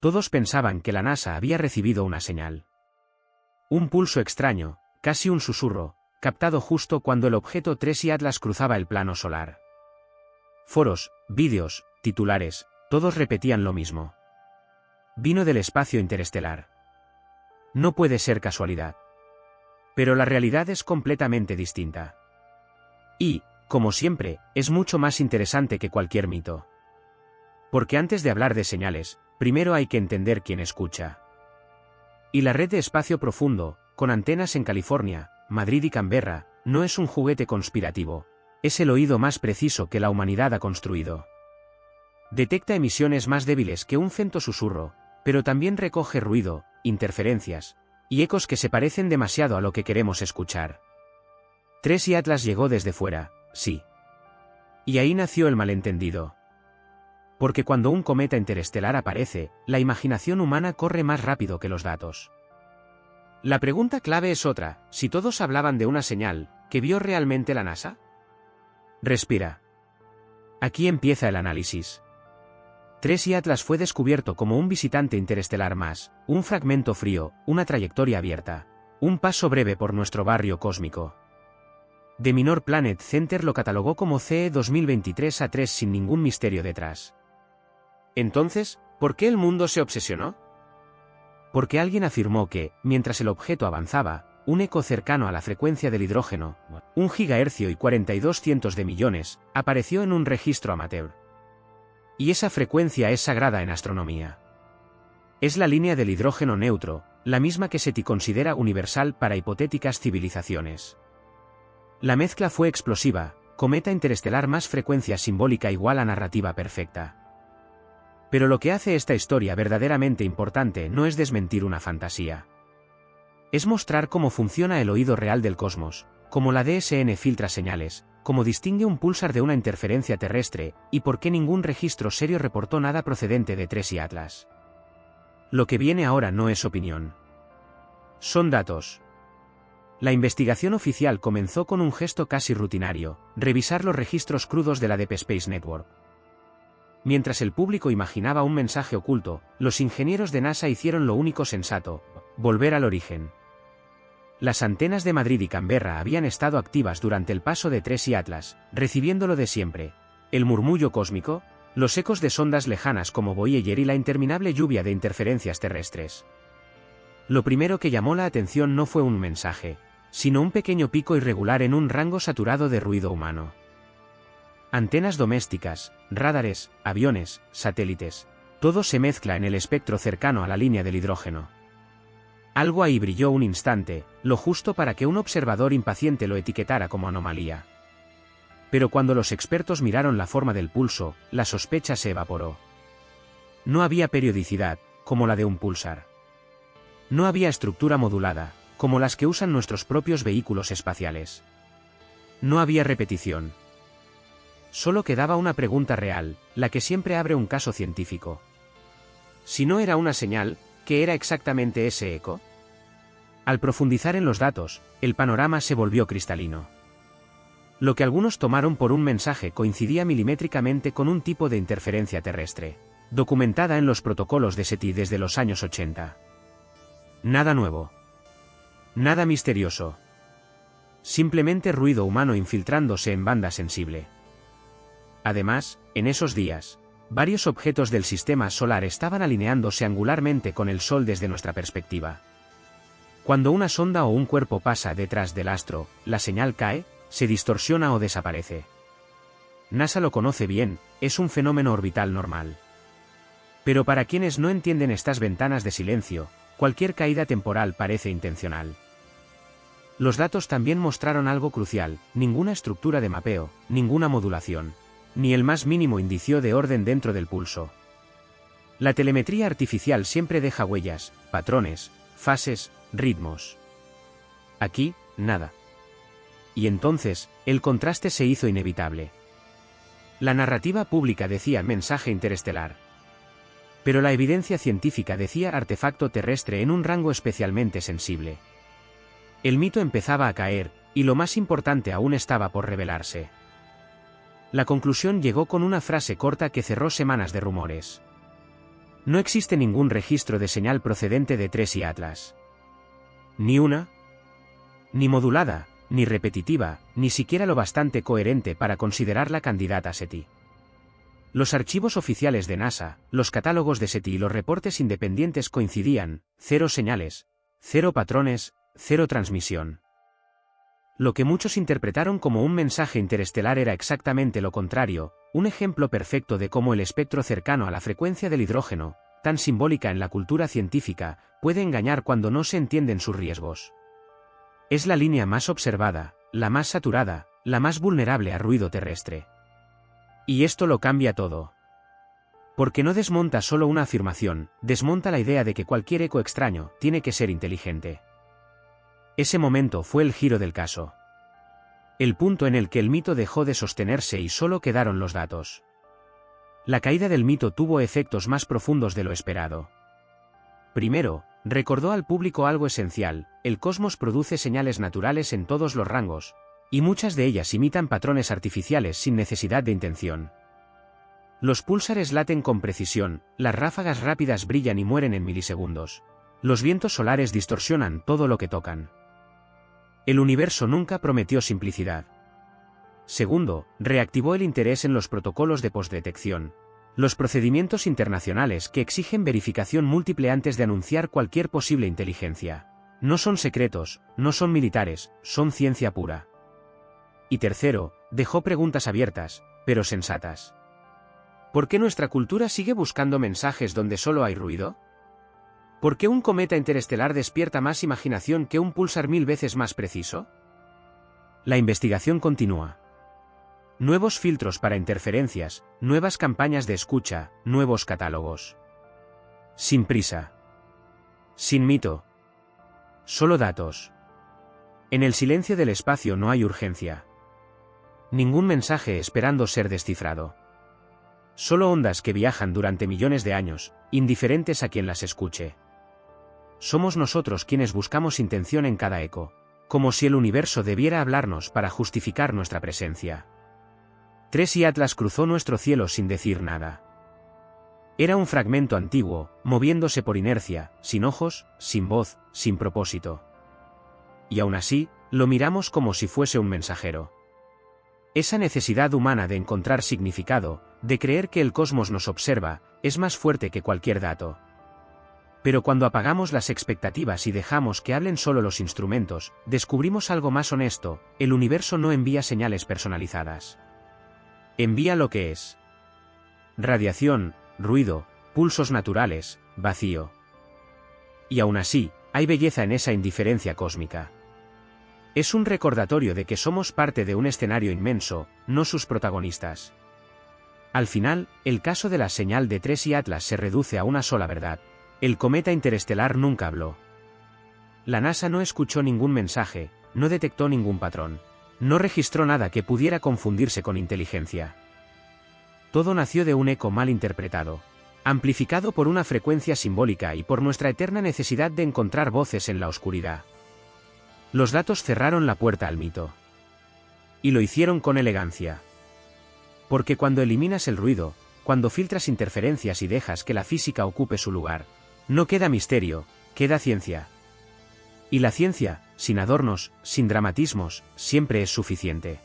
Todos pensaban que la NASA había recibido una señal. Un pulso extraño, casi un susurro, captado justo cuando el objeto Tracy Atlas cruzaba el plano solar. Foros, vídeos, titulares, todos repetían lo mismo. Vino del espacio interestelar. No puede ser casualidad. Pero la realidad es completamente distinta. Y, como siempre, es mucho más interesante que cualquier mito. Porque antes de hablar de señales, primero hay que entender quién escucha. Y la red de espacio profundo, con antenas en California, Madrid y Canberra, no es un juguete conspirativo. Es el oído más preciso que la humanidad ha construido. Detecta emisiones más débiles que un femtosusurro, pero también recoge ruido, interferencias y ecos que se parecen demasiado a lo que queremos escuchar. Tracy Atlas llegó desde fuera, sí. Y ahí nació el malentendido. Porque cuando un cometa interestelar aparece, la imaginación humana corre más rápido que los datos. La pregunta clave es otra: si todos hablaban de una señal, ¿qué vio realmente la NASA? Respira. Aquí empieza el análisis. Tracy Atlas fue descubierto como un visitante interestelar más, un fragmento frío, una trayectoria abierta, un paso breve por nuestro barrio cósmico. The Minor Planet Center lo catalogó como CE 2023-A3 sin ningún misterio detrás. Entonces, ¿por qué el mundo se obsesionó? Porque alguien afirmó que, mientras el objeto avanzaba, un eco cercano a la frecuencia del hidrógeno, 1 gigahercio y 42 cientos de millones, apareció en un registro amateur. Y esa frecuencia es sagrada en astronomía. Es la línea del hidrógeno neutro, la misma que SETI considera universal para hipotéticas civilizaciones. La mezcla fue explosiva, cometa interestelar más frecuencia simbólica igual a narrativa perfecta. Pero lo que hace esta historia verdaderamente importante no es desmentir una fantasía. Es mostrar cómo funciona el oído real del cosmos, cómo la DSN filtra señales, cómo distingue un púlsar de una interferencia terrestre, y por qué ningún registro serio reportó nada procedente de Tracy Atlas. Lo que viene ahora no es opinión. Son datos. La investigación oficial comenzó con un gesto casi rutinario: revisar los registros crudos de la Deep Space Network. Mientras el público imaginaba un mensaje oculto, los ingenieros de NASA hicieron lo único sensato: volver al origen. Las antenas de Madrid y Canberra habían estado activas durante el paso de Tracy Atlas, recibiendo lo de siempre: el murmullo cósmico, los ecos de sondas lejanas como Voyager y la interminable lluvia de interferencias terrestres. Lo primero que llamó la atención no fue un mensaje, sino un pequeño pico irregular en un rango saturado de ruido humano. Antenas domésticas, radares, aviones, satélites, todo se mezcla en el espectro cercano a la línea del hidrógeno. Algo ahí brilló un instante, lo justo para que un observador impaciente lo etiquetara como anomalía. Pero cuando los expertos miraron la forma del pulso, la sospecha se evaporó. No había periodicidad, como la de un púlsar. No había estructura modulada, como las que usan nuestros propios vehículos espaciales. No había repetición. Solo quedaba una pregunta real, la que siempre abre un caso científico. Si no era una señal, ¿qué era exactamente ese eco? Al profundizar en los datos, el panorama se volvió cristalino. Lo que algunos tomaron por un mensaje coincidía milimétricamente con un tipo de interferencia terrestre, documentada en los protocolos de SETI desde los años 80. Nada nuevo. Nada misterioso. Simplemente ruido humano infiltrándose en banda sensible. Además, en esos días, varios objetos del sistema solar estaban alineándose angularmente con el Sol desde nuestra perspectiva. Cuando una sonda o un cuerpo pasa detrás del astro, la señal cae, se distorsiona o desaparece. NASA lo conoce bien, es un fenómeno orbital normal. Pero para quienes no entienden estas ventanas de silencio, cualquier caída temporal parece intencional. Los datos también mostraron algo crucial: ninguna estructura de mapeo, ninguna modulación, ni el más mínimo indicio de orden dentro del pulso. La telemetría artificial siempre deja huellas, patrones, fases, ritmos. Aquí, nada. Y entonces, el contraste se hizo inevitable. La narrativa pública decía mensaje interestelar. Pero la evidencia científica decía artefacto terrestre en un rango especialmente sensible. El mito empezaba a caer, y lo más importante aún estaba por revelarse. La conclusión llegó con una frase corta que cerró semanas de rumores. No existe ningún registro de señal procedente de Tracy Atlas. Ni una, ni modulada, ni repetitiva, ni siquiera lo bastante coherente para considerarla candidata a SETI. Los archivos oficiales de NASA, los catálogos de SETI y los reportes independientes coincidían: 0 señales, 0 patrones, 0 transmisión. Lo que muchos interpretaron como un mensaje interestelar era exactamente lo contrario, un ejemplo perfecto de cómo el espectro cercano a la frecuencia del hidrógeno, tan simbólica en la cultura científica, puede engañar cuando no se entienden sus riesgos. Es la línea más observada, la más saturada, la más vulnerable a ruido terrestre. Y esto lo cambia todo. Porque no desmonta solo una afirmación, desmonta la idea de que cualquier eco extraño tiene que ser inteligente. Ese momento fue el giro del caso. El punto en el que el mito dejó de sostenerse y solo quedaron los datos. La caída del mito tuvo efectos más profundos de lo esperado. Primero, recordó al público algo esencial: el cosmos produce señales naturales en todos los rangos, y muchas de ellas imitan patrones artificiales sin necesidad de intención. Los púlsares laten con precisión, las ráfagas rápidas brillan y mueren en milisegundos. Los vientos solares distorsionan todo lo que tocan. El universo nunca prometió simplicidad. Segundo, reactivó el interés en los protocolos de postdetección. Los procedimientos internacionales que exigen verificación múltiple antes de anunciar cualquier posible inteligencia. No son secretos, no son militares, son ciencia pura. Y tercero, dejó preguntas abiertas, pero sensatas. ¿Por qué nuestra cultura sigue buscando mensajes donde solo hay ruido? ¿Por qué un cometa interestelar despierta más imaginación que un púlsar 1000 veces más preciso? La investigación continúa. Nuevos filtros para interferencias, nuevas campañas de escucha, nuevos catálogos. Sin prisa. Sin mito. Solo datos. En el silencio del espacio no hay urgencia. Ningún mensaje esperando ser descifrado. Solo ondas que viajan durante millones de años, indiferentes a quien las escuche. Somos nosotros quienes buscamos intención en cada eco, como si el universo debiera hablarnos para justificar nuestra presencia. Tracy Atlas cruzó nuestro cielo sin decir nada. Era un fragmento antiguo, moviéndose por inercia, sin ojos, sin voz, sin propósito. Y aún así, lo miramos como si fuese un mensajero. Esa necesidad humana de encontrar significado, de creer que el cosmos nos observa, es más fuerte que cualquier dato. Pero cuando apagamos las expectativas y dejamos que hablen solo los instrumentos, descubrimos algo más honesto: el universo no envía señales personalizadas. Envía lo que es. Radiación, ruido, pulsos naturales, vacío. Y aún así, hay belleza en esa indiferencia cósmica. Es un recordatorio de que somos parte de un escenario inmenso, no sus protagonistas. Al final, el caso de la señal de Tracy Atlas se reduce a una sola verdad: el cometa interestelar nunca habló. La NASA no escuchó ningún mensaje, no detectó ningún patrón. No registró nada que pudiera confundirse con inteligencia. Todo nació de un eco mal interpretado, amplificado por una frecuencia simbólica y por nuestra eterna necesidad de encontrar voces en la oscuridad. Los datos cerraron la puerta al mito. Y lo hicieron con elegancia. Porque cuando eliminas el ruido, cuando filtras interferencias y dejas que la física ocupe su lugar, no queda misterio, queda ciencia. Y la ciencia, sin adornos, sin dramatismos, siempre es suficiente.